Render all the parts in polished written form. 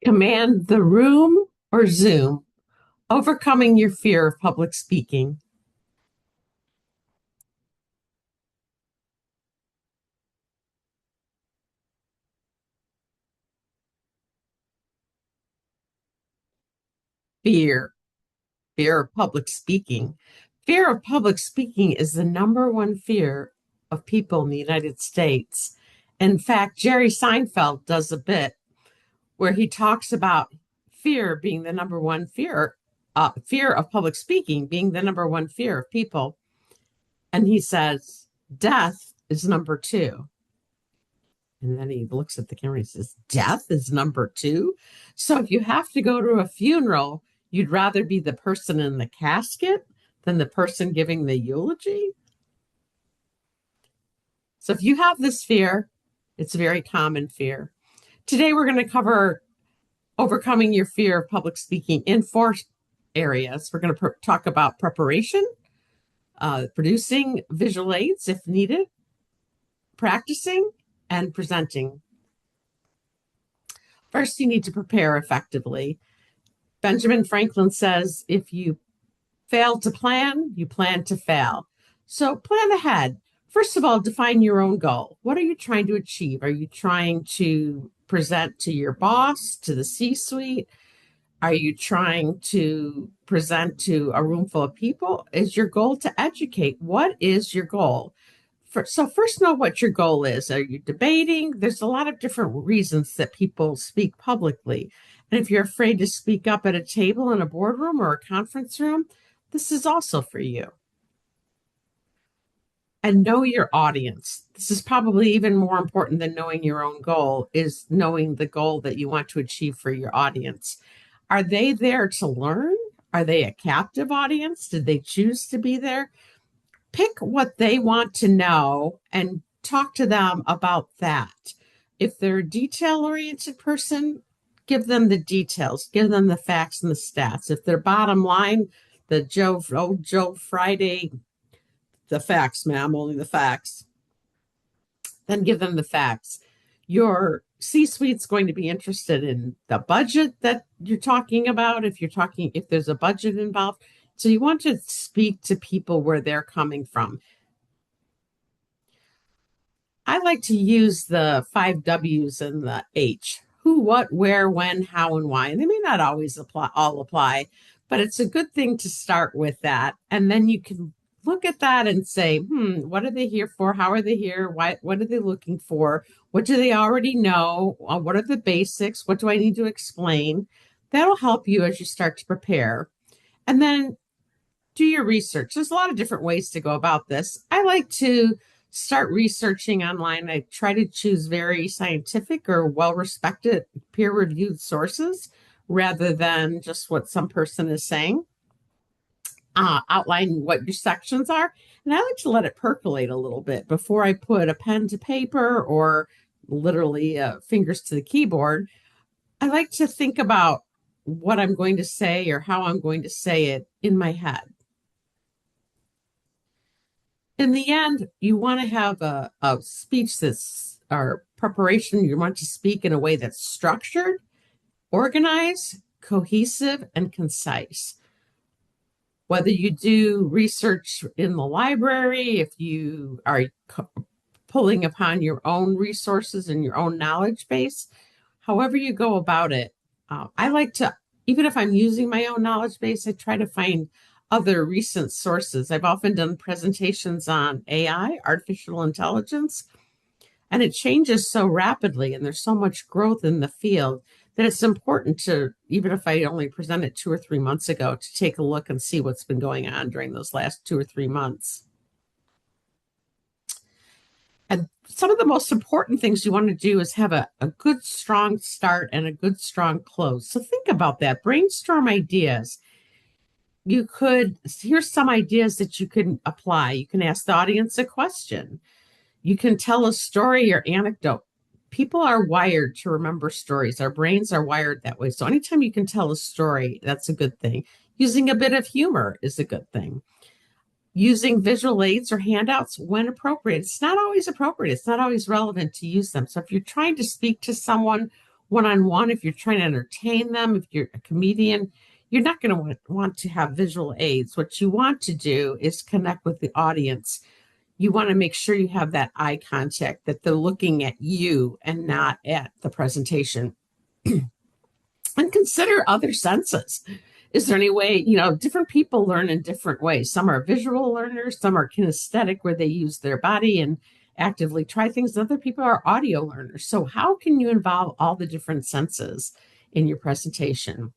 Command the room or Zoom? Overcoming your fear of public speaking. Fear. Fear of public speaking. Fear of public speaking is the number one fear of people in the United States. In fact, Jerry Seinfeld does a bit where he talks about fear being the number one fear, fear of public speaking being the number one fear of people. And he says, death is number two. And then he looks at the camera and says, death is number two. So if you have to go to a funeral, you'd rather be the person in the casket than the person giving the eulogy. So if you have this fear, it's a very common fear. Today, we're going to cover overcoming your fear of public speaking in four areas. We're going to talk about preparation, producing visual aids if needed, practicing, and presenting. First, you need to prepare effectively. Benjamin Franklin says, if you fail to plan, you plan to fail. So plan ahead. First of all, define your own goal. What are you trying to achieve? Are you trying to present to your boss, to the C-suite? Are you trying to present to a room full of people? Is your goal to educate? What is your goal? So first know what your goal is. Are you debating? There's a lot of different reasons that people speak publicly. And if you're afraid to speak up at a table in a boardroom or a conference room, this is also for you. And know your audience. This is probably even more important than knowing your own goal, is knowing the goal that you want to achieve for your audience. Are they there to learn? Are they a captive audience? Did they choose to be there? Pick what they want to know and talk to them about that. If they're a detail-oriented person, give them the details, give them the facts and the stats. If they're bottom line, the Joe Friday, the facts, ma'am, only the facts, then give them the facts. Your C-suite's going to be interested in the budget that you're talking about, if there's a budget involved. So you want to speak to people where they're coming from. I like to use the 5 W's and the H: who, what, where, when, how, and why. And they may not always apply, but it's a good thing to start with that. And then you can look at that and say, what are they here for? How are they here? What are they looking for? What do they already know? What are the basics? What do I need to explain? That'll help you as you start to prepare. And then do your research. There's a lot of different ways to go about this. I like to start researching online. I try to choose very scientific or well-respected peer-reviewed sources rather than just what some person is saying. Outline what your sections are. And I like to let it percolate a little bit before I put a pen to paper or literally fingers to the keyboard. I like to think about what I'm going to say or how I'm going to say it in my head. In the end, you want to have a speech that's, or preparation, you want to speak in a way that's structured, organized, cohesive, and concise. Whether you do research in the library, if you are pulling upon your own resources and your own knowledge base, however you go about it, I like to, even if I'm using my own knowledge base, I try to find other recent sources. I've often done presentations on AI, artificial intelligence, and it changes so rapidly, and there's so much growth in the field that it's important to, even if I only presented 2 or 3 months ago, to take a look and see what's been going on during those last 2 or 3 months. And some of the most important things you want to do is have a good, strong start and a good, strong close. So think about that. Brainstorm ideas. Here's some ideas that you can apply. You can ask the audience a question. You can tell a story or anecdote. People are wired to remember stories. Our brains are wired that way. So anytime you can tell a story, that's a good thing. Using a bit of humor is a good thing. Using visual aids or handouts when appropriate. It's not always appropriate. It's not always relevant to use them. So if you're trying to speak to someone one-on-one, if you're trying to entertain them, if you're a comedian, you're not going to want to have visual aids. What you want to do is connect with the audience. You want to make sure you have that eye contact, that they're looking at you and not at the presentation. And consider other senses. Is there any way, different people learn in different ways. Some are visual learners, some are kinesthetic, where they use their body and actively try things. Other people are audio learners. So, how can you involve all the different senses in your presentation?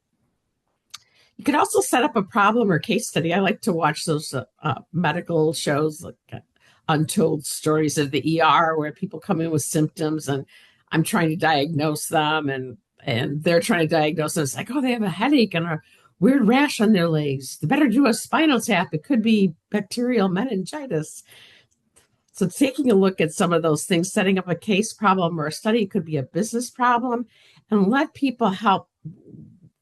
You could also set up a problem or case study. I like to watch those medical shows, like Untold Stories of the ER, where people come in with symptoms and I'm trying to diagnose them, and they're trying to diagnose them. It's like, oh, they have a headache and a weird rash on their legs. They better do a spinal tap. It could be bacterial meningitis. So taking a look at some of those things, setting up a case problem or a study, could be a business problem, and let people help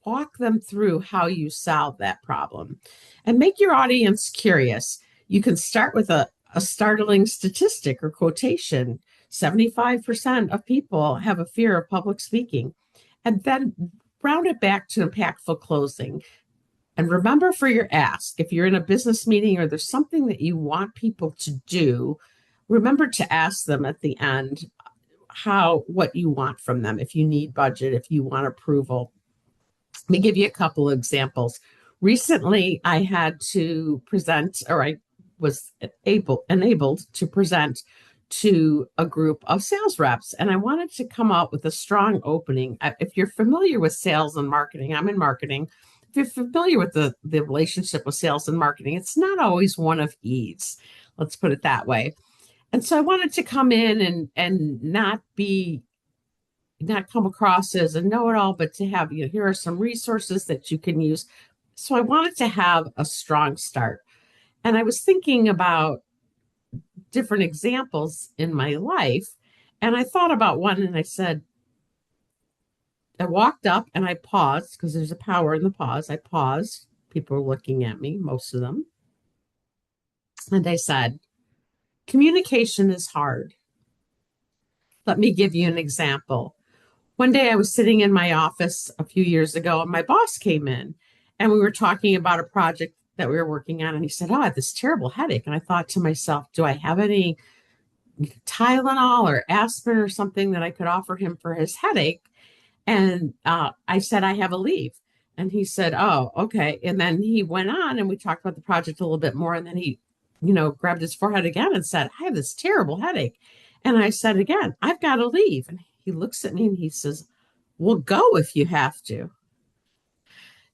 walk them through how you solve that problem and make your audience curious. You can start with a startling statistic or quotation. 75% of people have a fear of public speaking, and then round it back to impactful closing. And remember, for your ask, if you're in a business meeting or there's something that you want people to do, remember to ask them at the end what you want from them. If you need budget, if you want approval. Let me give you a couple of examples. Recently, I had to present, or I was enabled to present to a group of sales reps, and I wanted to come out with a strong opening. If you're familiar with sales and marketing, I'm in marketing. If you're familiar with the relationship with sales and marketing, it's not always one of ease. Let's put it that way. And so I wanted to come in and not come across as a know-it-all, but to have, here are some resources that you can use. So I wanted to have a strong start. And I was thinking about different examples in my life. And I thought about one, and I walked up and I paused, because there's a power in the pause. I paused. People were looking at me, most of them. And I said, communication is hard. Let me give you an example. One day I was sitting in my office a few years ago, and my boss came in, and we were talking about a project that we were working on. And he said, oh, I have this terrible headache. And I thought to myself, do I have any Tylenol or aspirin or something that I could offer him for his headache? And I said, I have a leave. And he said, oh, okay. And then he went on and we talked about the project a little bit more. And then he, grabbed his forehead again and said, I have this terrible headache. And I said again, I've got to leave. And he looks at me and he says, well, go if you have to.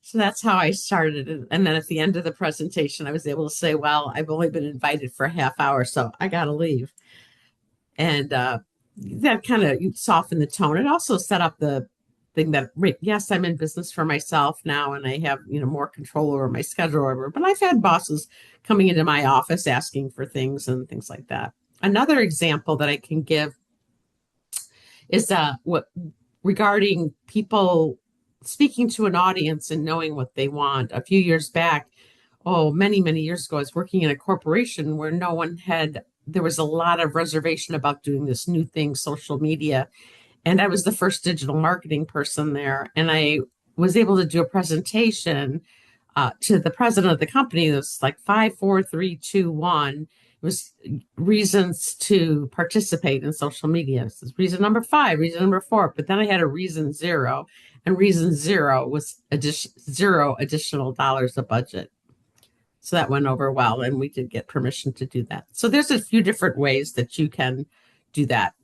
So that's how I started. And then at the end of the presentation, I was able to say, well, I've only been invited for a half hour, so I got to leave. And that kind of softened the tone. It also set up the thing that, yes, I'm in business for myself now, and I have, more control over my schedule, but I've had bosses coming into my office asking for things and things like that. Another example that I can give is regarding people speaking to an audience and knowing what they want. A few years back, many, many years ago, I was working in a corporation where there was a lot of reservation about doing this new thing, social media. And I was the first digital marketing person there. And I was able to do a presentation to the president of the company. It was like 5, 4, 3, 2, 1. It was reasons to participate in social media. This is reason number 5, reason number 4. But then I had a reason 0. And reason 0 was $0 additional dollars of budget. So that went over well, and we did get permission to do that. So there's a few different ways that you can do that.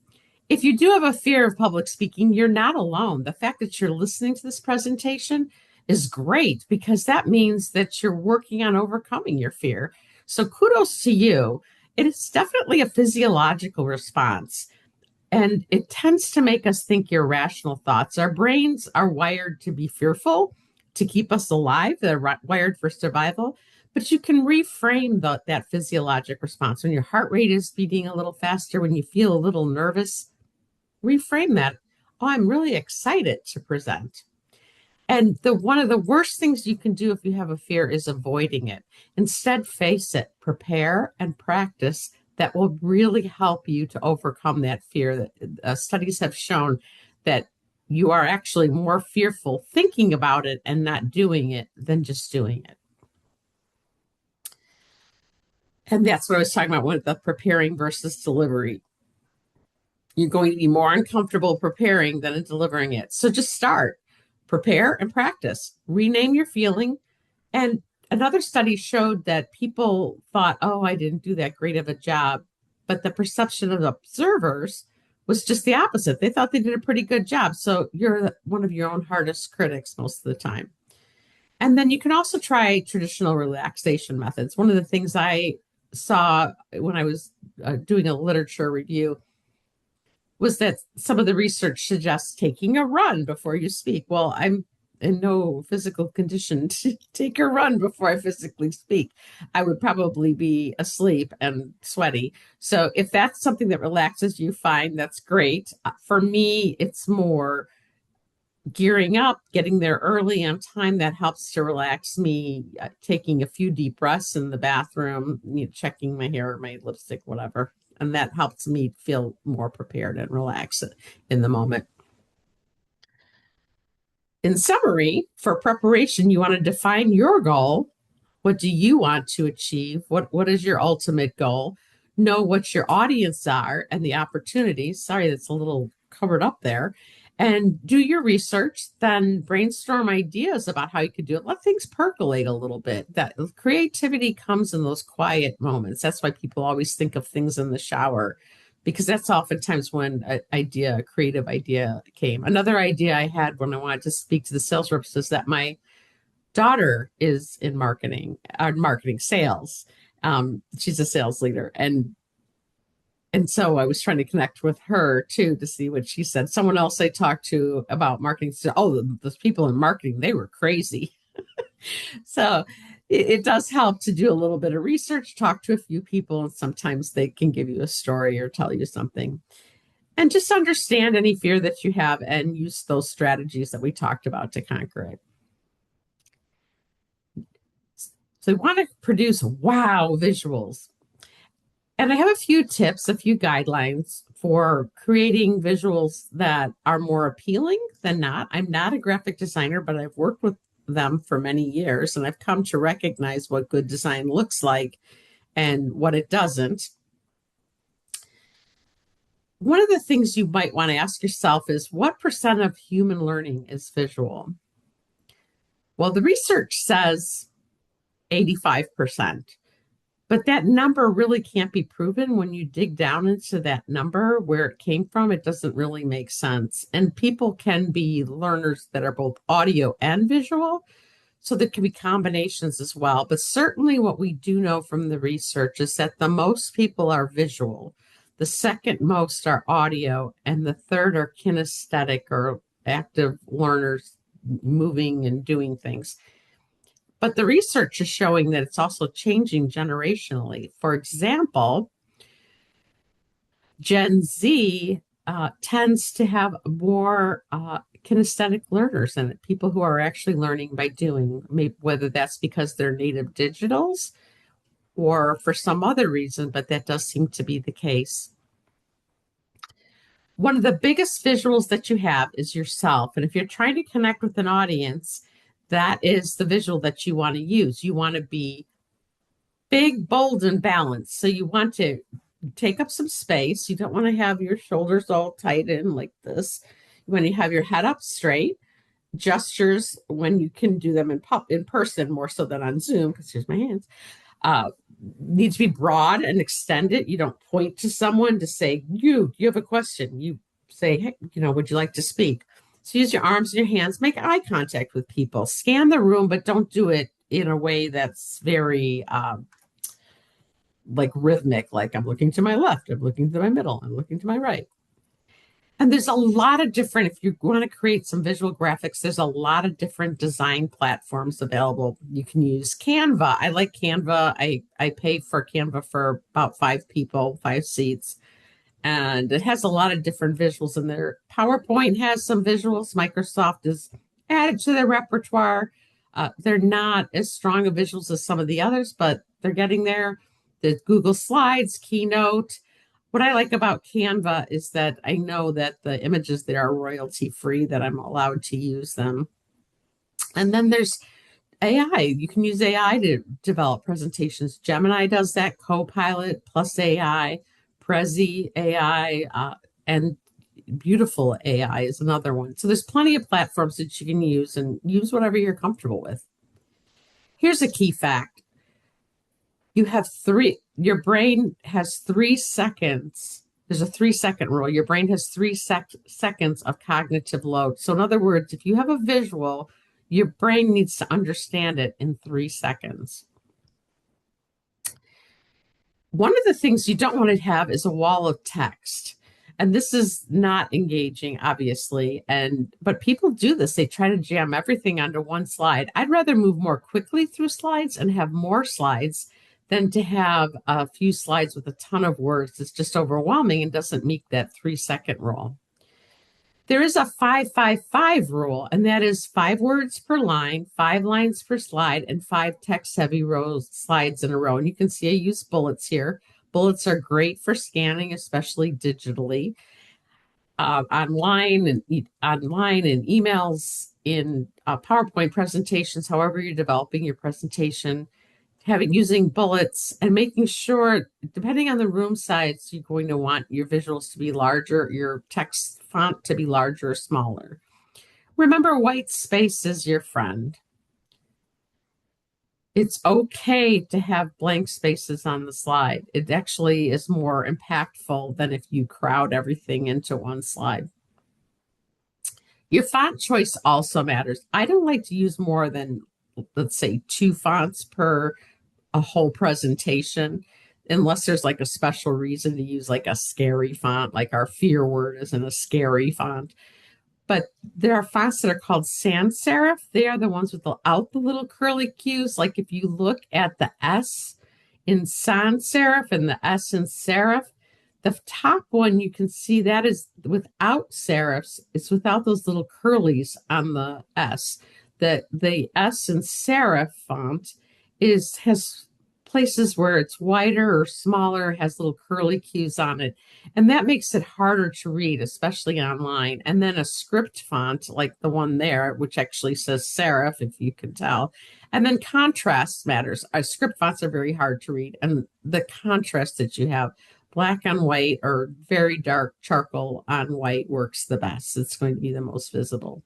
If you do have a fear of public speaking, you're not alone. The fact that you're listening to this presentation is great, because that means that you're working on overcoming your fear. So kudos to you. It is definitely a physiological response. And it tends to make us think irrational thoughts. Our brains are wired to be fearful, to keep us alive. They're wired for survival. But you can reframe that physiologic response. When your heart rate is beating a little faster, when you feel a little nervous, reframe that. Oh, I'm really excited to present. And one of the worst things you can do if you have a fear is avoiding it. Instead, face it, prepare, and practice. That will really help you to overcome that fear. Studies have shown that you are actually more fearful thinking about it and not doing it than just doing it. And that's what I was talking about with the preparing versus delivery. You're going to be more uncomfortable preparing than in delivering it. So just start, prepare and practice. Rename your feeling. And another study showed that people thought, oh, I didn't do that great of a job. But the perception of observers was just the opposite. They thought they did a pretty good job. So you're one of your own hardest critics most of the time. And then you can also try traditional relaxation methods. One of the things I saw when I was doing a literature review was that some of the research suggests taking a run before you speak. Well, I'm in no physical condition to take a run before I physically speak. I would probably be asleep and sweaty. So if that's something that relaxes you, fine, that's great. For me, it's more gearing up, getting there early on time. That helps to relax me. Taking a few deep breaths in the bathroom, checking my hair, my lipstick, whatever. And that helps me feel more prepared and relaxed in the moment. In summary, for preparation, you want to define your goal. What do you want to achieve? What is your ultimate goal? Know what your audience are and the opportunities. Sorry, that's a little covered up there. And do your research, then brainstorm ideas about how you could do it. Let things percolate a little bit. That creativity comes in those quiet moments. That's why people always think of things in the shower, because that's oftentimes when a creative idea came. Another idea I had when I wanted to speak to the sales reps is that my daughter is in marketing sales. She's a sales leader, and so I was trying to connect with her too to see what she said. Someone else I talked to about marketing said, "Oh, those people in marketing, they were crazy." So it does help to do a little bit of research, talk to a few people, and sometimes they can give you a story or tell you something. And just understand any fear that you have and use those strategies that we talked about to conquer it. So we want to produce wow visuals. And I have a few tips, a few guidelines for creating visuals that are more appealing than not. I'm not a graphic designer, but I've worked with them for many years, and I've come to recognize what good design looks like and what it doesn't. One of the things you might want to ask yourself is, what percent of human learning is visual? Well, the research says 85%. But that number really can't be proven. When you dig down into that number, where it came from, it doesn't really make sense. And people can be learners that are both audio and visual. So there can be combinations as well. But certainly what we do know from the research is that the most people are visual. The second most are audio. And the third are kinesthetic or active learners, moving and doing things. But the research is showing that it's also changing generationally. For example, Gen Z tends to have more kinesthetic learners in it, people who are actually learning by doing, maybe whether that's because they're native digitals or for some other reason, but that does seem to be the case. One of the biggest visuals that you have is yourself. And if you're trying to connect with an audience, that is the visual that you want to use. You want to be big, bold, and balanced. So you want to take up some space. You don't want to have your shoulders all tight in like this. You want to have your head up straight. Gestures, when you can do them in person more so than on Zoom, because here's my hands, need to be broad and extended. You don't point to someone to say, you have a question. You say, hey, would you like to speak? So use your arms and your hands, make eye contact with people, scan the room, but don't do it in a way that's very like rhythmic, like I'm looking to my left, I'm looking to my middle, I'm looking to my right. And there's a lot of different, if you want to create some visual graphics, there's a lot of different design platforms available. You can use Canva. I like Canva. I pay for Canva for about 5 people, 5 seats. And it has a lot of different visuals in there. PowerPoint has some visuals. Microsoft is added to their repertoire. They're not as strong of visuals as some of the others, but they're getting there. The Google Slides, Keynote. What I like about Canva is that I know that the images there are royalty free, that I'm allowed to use them. And then there's AI. You can use AI to develop presentations. Gemini does that, Copilot plus AI, Prezi AI, and Beautiful AI is another one. So there's plenty of platforms that you can use and use whatever you're comfortable with. Here's a key fact. Your brain has 3 seconds. There's a 3 second rule. Your brain has seconds of cognitive load. So, in other words, if you have a visual, your brain needs to understand it in 3 seconds. One of the things you don't want to have is a wall of text. And this is not engaging, obviously. But people do this. They try to jam everything onto one slide. I'd rather move more quickly through slides and have more slides than to have a few slides with a ton of words. It's just overwhelming and doesn't meet that 3 second rule. There is a 5-5-5 rule, and that is 5 words per line, 5 lines per slide, and 5 text-heavy slides in a row. And you can see I use bullets here. Bullets are great for scanning, especially digitally, online and emails, in PowerPoint presentations. However you're developing your presentation, using bullets and making sure, depending on the room size, you're going to want your visuals to be larger, your text font to be larger or smaller. Remember, white space is your friend. It's okay to have blank spaces on the slide. It actually is more impactful than if you crowd everything into one slide. Your font choice also matters. I don't like to use more than, let's say, 2 fonts per a whole presentation, unless there's like a special reason to use like a scary font, like our fear word isn't a scary font. But there are fonts that are called sans serif. They are the ones without the little curly cues. Like if you look at the S in sans serif and the S in serif, the top one, you can see that is without serifs. It's without those little curlies on the S. The S in serif font has places where it's wider or smaller, has little curly cues on it. And that makes it harder to read, especially online. And then a script font like the one there, which actually says serif, if you can tell. And then contrast matters. Script fonts are very hard to read. And the contrast that you have, black on white or very dark charcoal on white, works the best. It's going to be the most visible.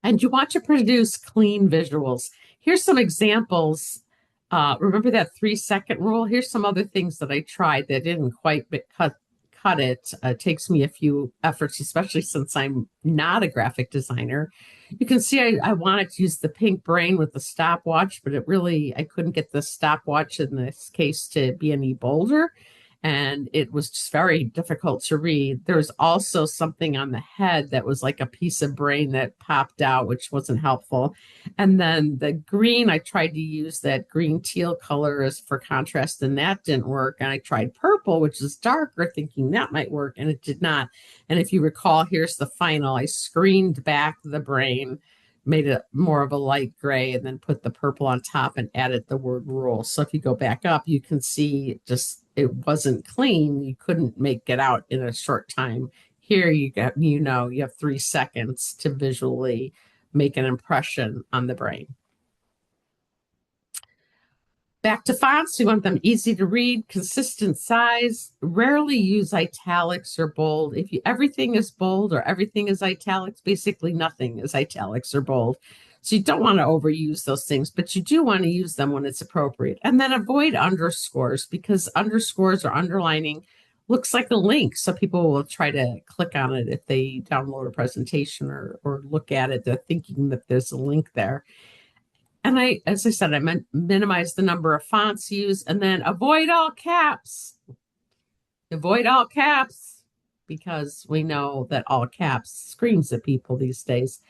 And you want to produce clean visuals. Here's some examples. Remember that 3 second rule? Here's some other things that I tried that didn't quite cut it. It takes me a few efforts, especially since I'm not a graphic designer. You can see I wanted to use the pink brain with the stopwatch, but I couldn't get the stopwatch in this case to be any bolder. And it was just very difficult to read. There was also something on the head that was like a piece of brain that popped out, which wasn't helpful. And then the green, I tried to use that green teal color as for contrast, and that didn't work. And I tried purple, which is darker, thinking that might work, and it did not. And if you recall, here's the final. I screened back the brain, made it more of a light gray, and then put the purple on top and added the word rule. So if you go back up, you can see it wasn't clean. You couldn't make it out in a short time. Here you have 3 seconds to visually make an impression on the brain. Back to fonts, we want them easy to read, consistent size. Rarely use italics or bold. If everything is bold or everything is italics, basically nothing is italics or bold. So you don't want to overuse those things, but you do want to use them when it's appropriate. And then avoid underscores, because underscores or underlining looks like a link. So people will try to click on it if they download a presentation or look at it. They're thinking that there's a link there. And as I said, I minimize the number of fonts used, and then avoid all caps. Avoid all caps, because we know that all caps screams at people these days,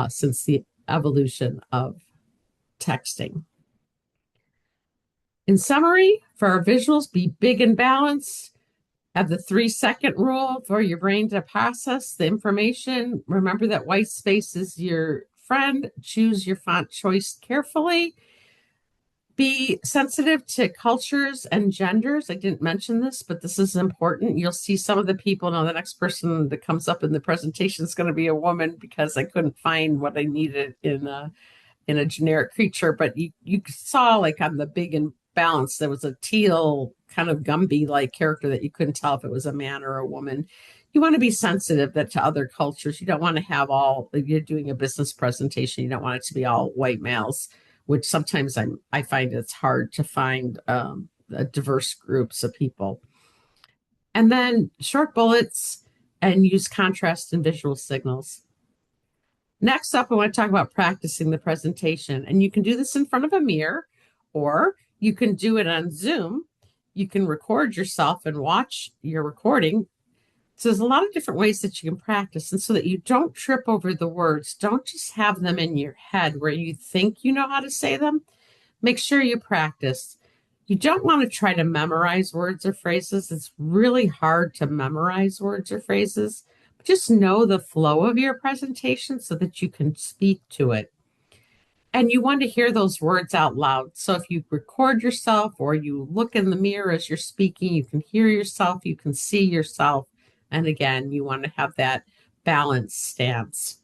since the evolution of texting. In summary, for our visuals, be big and balanced. Have the 3 second rule for your brain to process the information. Remember that white space is your friend. Choose your font choice carefully. Be sensitive to cultures and genders. I didn't mention this, but this is important. You'll see some of the people. Now, the next person that comes up in the presentation is going to be a woman because I couldn't find what I needed in a generic creature. But you saw like on the Big and Balanced, there was a teal kind of Gumby like character that you couldn't tell if it was a man or a woman. You want to be sensitive that to other cultures. You don't want to have all, if you're doing a business presentation, you don't want it to be all white males, which sometimes I find it's hard to find diverse groups of people. And then short bullets and use contrast and visual signals. Next up, I want to talk about practicing the presentation. And you can do this in front of a mirror, or you can do it on Zoom. You can record yourself and watch your recording. So there's a lot of different ways that you can practice. And so that you don't trip over the words, don't just have them in your head where you think you know how to say them. Make sure you practice. You don't want to try to memorize words or phrases. It's really hard to memorize words or phrases. Just know the flow of your presentation so that you can speak to it. And you want to hear those words out loud. So if you record yourself or you look in the mirror as you're speaking, you can hear yourself, you can see yourself. And again, you want to have that balanced stance.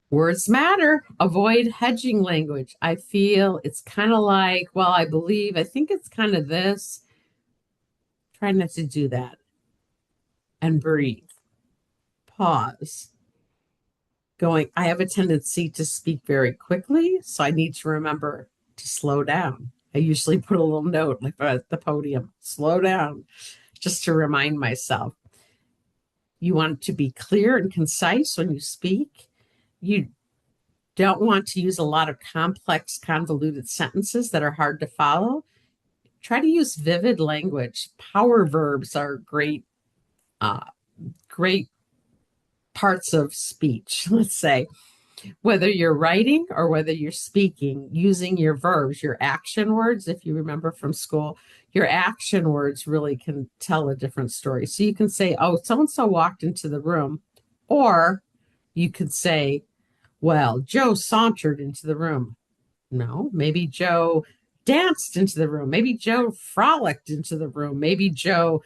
Words matter. Avoid hedging language. I feel it's kind of like, well, I believe, I think it's kind of this. Try not to do that. And breathe. Pause. Going, I have a tendency to speak very quickly, so I need to remember to slow down. I usually put a little note like at the podium, slow down, just to remind myself. You want to be clear and concise when you speak. You don't want to use a lot of complex, convoluted sentences that are hard to follow. Try to use vivid language. Power verbs are great parts of speech, let's say. Whether you're writing or whether you're speaking, using your verbs, your action words, if you remember from school, your action words really can tell a different story. So you can say, oh, so-and-so walked into the room, or you could say, well, Joe sauntered into the room. No, maybe Joe danced into the room. Maybe Joe frolicked into the room. Maybe Joe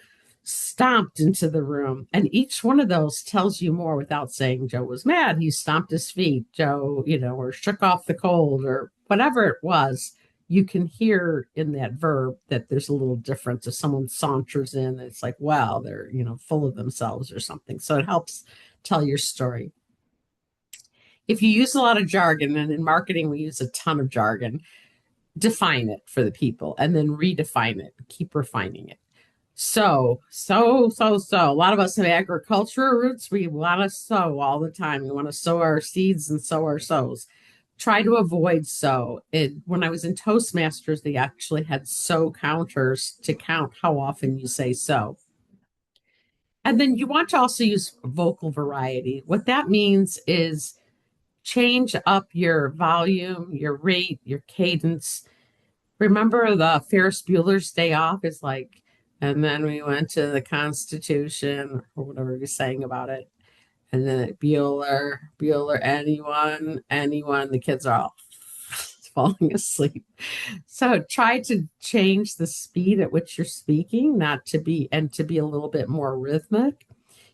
stomped into the room. And each one of those tells you more without saying Joe was mad. He stomped his feet, Joe, or shook off the cold or whatever it was. You can hear in that verb that there's a little difference. If someone saunters in, it's like, wow, they're, full of themselves or something. So it helps tell your story. If you use a lot of jargon, and in marketing, we use a ton of jargon, define it for the people and then redefine it, keep refining it. So. A lot of us have agricultural roots. We want to sow all the time. We want to sow our seeds and sow our sows. Try to avoid sow. When I was in Toastmasters, they actually had sow counters to count how often you say so. And then you want to also use vocal variety. What that means is change up your volume, your rate, your cadence. Remember the Ferris Bueller's Day Off is like, and then we went to the Constitution or whatever he's saying about it. And then Bueller, anyone, the kids are all falling asleep. So try to change the speed at which you're speaking, to be a little bit more rhythmic.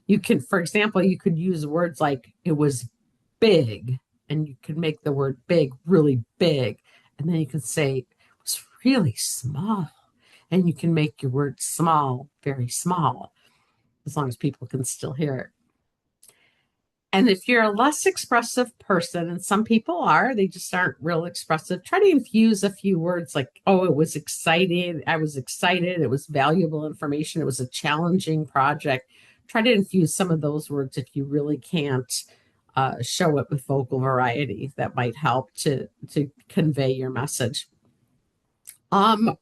You can, for example, you could use words like it was big, and you could make the word big really big. And then you could say it was really small. And you can make your word small very small, as long as people can still hear it. And if you're a less expressive person, and some people are, they just aren't real expressive, try to infuse a few words like, oh, it was exciting. I was excited. It was valuable information. It was a challenging project. Try to infuse some of those words if you really can't show it with vocal variety. That might help to convey your message. So,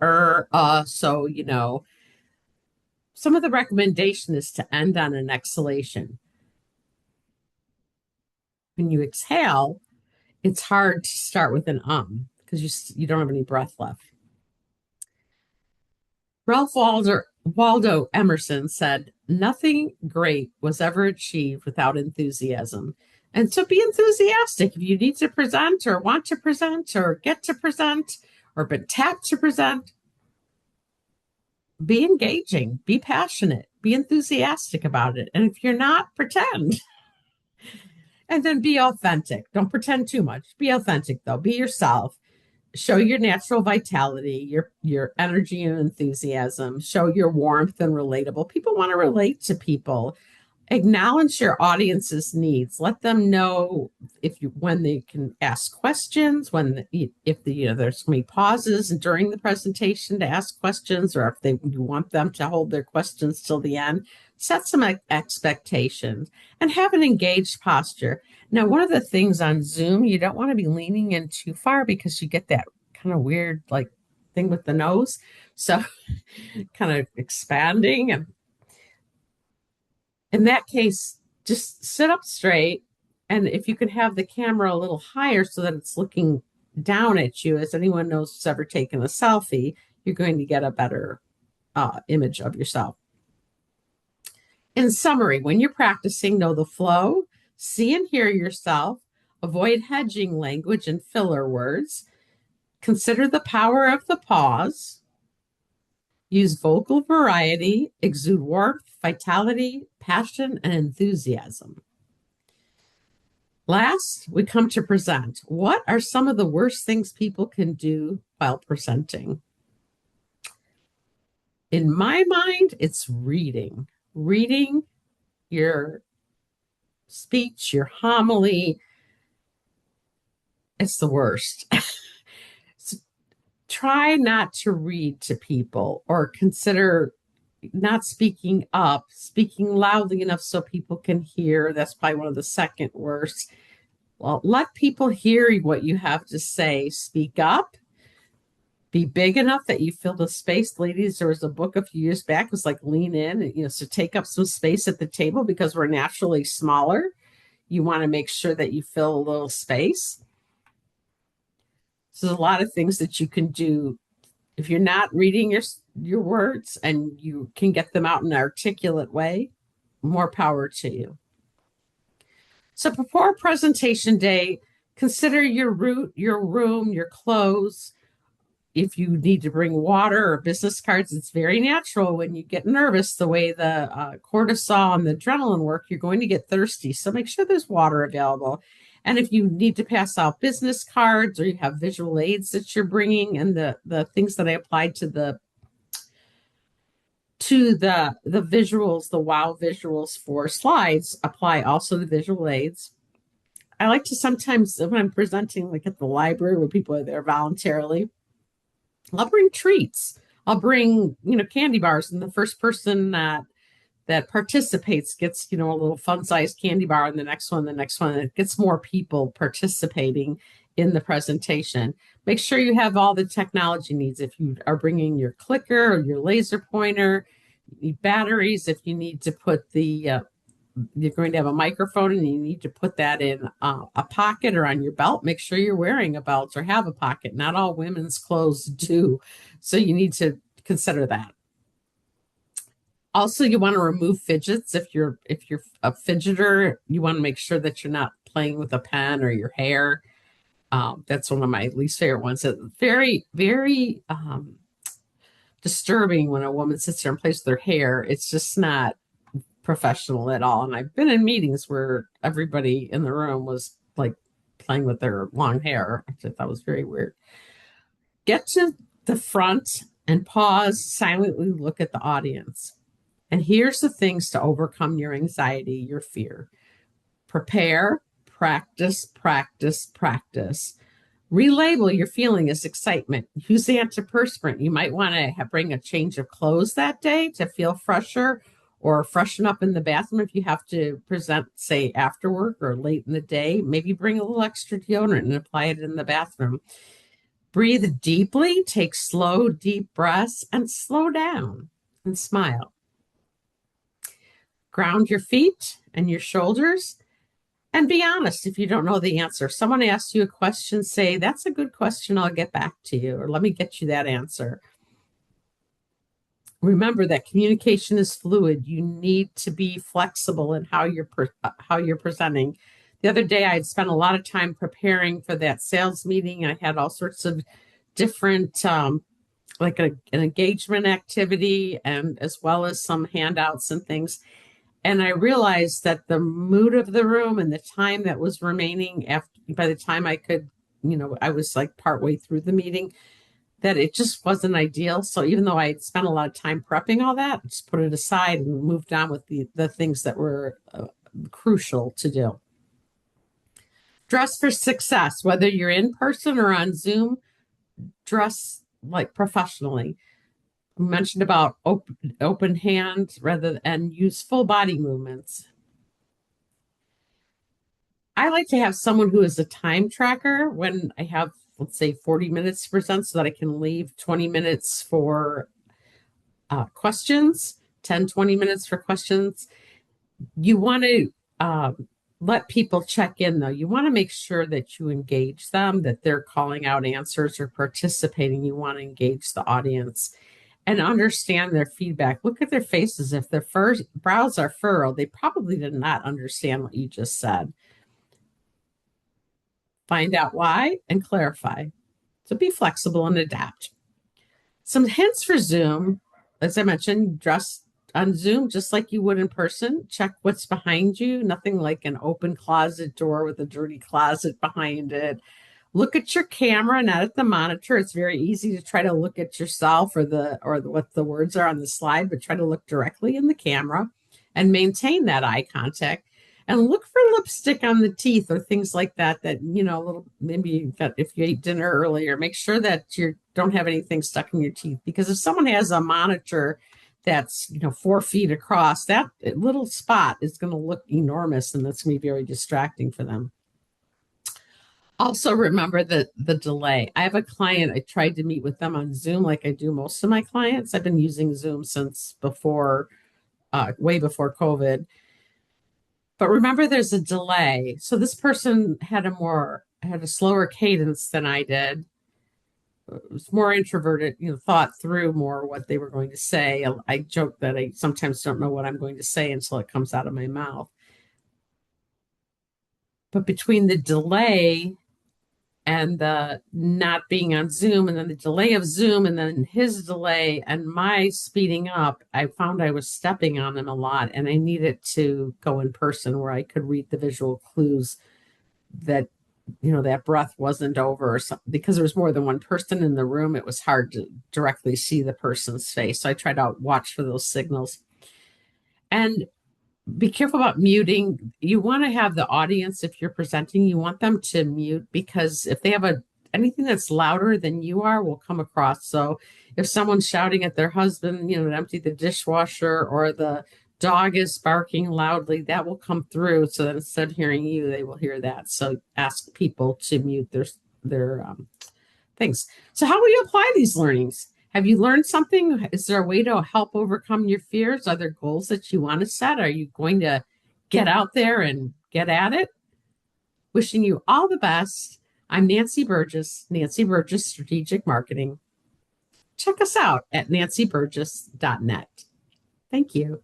some of the recommendation is to end on an exhalation. When you exhale, it's hard to start with an because you don't have any breath left. Ralph Waldo Emerson said, nothing great was ever achieved without enthusiasm. And so be enthusiastic. If you need to present or want to present or get to present or been tapped to present, be engaging, be passionate, be enthusiastic about it. And if you're not, pretend. And then be authentic. Don't pretend too much. Be authentic though. Be yourself. Show your natural vitality, your energy and enthusiasm. Show your warmth and relatable. People want to relate to people. Acknowledge your audience's needs. Let them know if you when they can ask questions, when if the there's going to be pauses during the presentation to ask questions, or if you want them to hold their questions till the end. Set some expectations and have an engaged posture. Now, one of the things on Zoom, you don't want to be leaning in too far because you get that kind of weird like thing with the nose. So kind of expanding, and in that case, just sit up straight. And if you can have the camera a little higher so that it's looking down at you, as anyone knows who's ever taken a selfie, you're going to get a better image of yourself. In summary, when you're practicing, know the flow, see and hear yourself, avoid hedging language and filler words, consider the power of the pause, use vocal variety, exude warmth, vitality, passion, and enthusiasm. Last, we come to present. What are some of the worst things people can do while presenting? In my mind, it's reading. Reading your speech, your homily. It's the worst. So try not to read to people, or consider not speaking up, speaking loudly enough so people can hear. That's probably one of the second worst. Well, let people hear what you have to say. Speak up. Be big enough that you fill the space. Ladies, there was a book a few years back, it was like lean in, so take up some space at the table because we're naturally smaller. You want to make sure that you fill a little space. So there's a lot of things that you can do. If you're not reading your words and you can get them out in an articulate way, more power to you. So before presentation day, consider your route, your room, your clothes. If you need to bring water or business cards, it's very natural when you get nervous, the way the cortisol and the adrenaline work, you're going to get thirsty. So make sure there's water available. And if you need to pass out business cards or you have visual aids that you're bringing, and the things that I applied to the visuals, the wow visuals for slides, apply also to visual aids. I like to sometimes, when I'm presenting like at the library where people are there voluntarily, I'll bring treats. I'll bring, candy bars, and the first person that participates gets, a little fun-sized candy bar, and the next one. It gets more people participating in the presentation. Make sure you have all the technology needs. If you are bringing your clicker or your laser pointer, you need batteries. If you need to put you're going to have a microphone and you need to put that in a pocket or on your belt, make sure you're wearing a belt or have a pocket. Not all women's clothes do. So you need to consider that. Also, you want to remove fidgets. If you're a fidgeter, you want to make sure that you're not playing with a pen or your hair. That's one of my least favorite ones. It's very, very disturbing when a woman sits there and plays with their hair. It's just not professional at all. And I've been in meetings where everybody in the room was like playing with their long hair, which I thought was very weird. Get to the front and pause, silently look at the audience. And here's the things to overcome your anxiety, your fear. Prepare, practice, practice, practice. Relabel your feeling as excitement. Use the antiperspirant. You might want to bring a change of clothes that day to feel fresher, or freshen up in the bathroom if you have to present, say, after work or late in the day. Maybe bring a little extra deodorant and apply it in the bathroom. Breathe deeply, take slow, deep breaths, and slow down and smile. Ground your feet and your shoulders, and be honest if you don't know the answer. If someone asks you a question, say, that's a good question, I'll get back to you, or let me get you that answer. Remember that communication is fluid. You need to be flexible in how you're presenting. The other day, I had spent a lot of time preparing for that sales meeting. I had all sorts of different, like an engagement activity, and as well as some handouts and things. And I realized that the mood of the room and the time that was remaining after, by the time I could, I was like partway through the meeting, that it just wasn't ideal. So even though I had spent a lot of time prepping all that, I just put it aside and moved on with the things that were crucial to do. Dress for success, whether you're in person or on Zoom, dress like professionally. We mentioned about open hand rather and use full body movements. I like to have someone who is a time tracker when I have, let's say, 40 minutes to present so that I can leave 20 minutes for questions, 10, 20 minutes for questions. You want to let people check in, though. You want to make sure that you engage them, that they're calling out answers or participating. You want to engage the audience and understand their feedback. Look at their faces. If their brows are furrowed, they probably did not understand what you just said. Find out why and clarify. So be flexible and adapt. Some hints for Zoom. As I mentioned, dress on Zoom just like you would in person. Check what's behind you. Nothing like an open closet door with a dirty closet behind it. Look at your camera, not at the monitor. It's very easy to try to look at yourself or what the words are on the slide, but try to look directly in the camera and maintain that eye contact. And look for lipstick on the teeth or things like that. That little maybe if you ate dinner earlier, make sure that you don't have anything stuck in your teeth. Because if someone has a monitor that's 4 feet across, that little spot is going to look enormous, and that's going to be very distracting for them. Also, remember the delay. I have a client, I tried to meet with them on Zoom like I do most of my clients. I've been using Zoom since way before COVID. But remember, there's a delay. So this person had a slower cadence than I did. It was more introverted, thought through more what they were going to say. I joke that I sometimes don't know what I'm going to say until it comes out of my mouth. But between the delay and the not being on Zoom, and then the delay of Zoom, and then his delay and my speeding up, I found I was stepping on him a lot, and I needed to go in person where I could read the visual clues that that breath wasn't over or something. Because there was more than one person in the room, it was hard to directly see the person's face. So I tried to watch for those signals. And be careful about muting. You want to have the audience, if you're presenting, you want them to mute, because if they have anything that's louder than you are will come across. So if someone's shouting at their husband, to empty the dishwasher, or the dog is barking loudly, that will come through. So that instead of hearing you, they will hear that. So ask people to mute their things. So how will you apply these learnings? Have you learned something? Is there a way to help overcome your fears? Are there goals that you want to set? Are you going to get out there and get at it? Wishing you all the best. I'm Nancy Burgess Strategic Marketing. Check us out at nancyburgess.net. Thank you.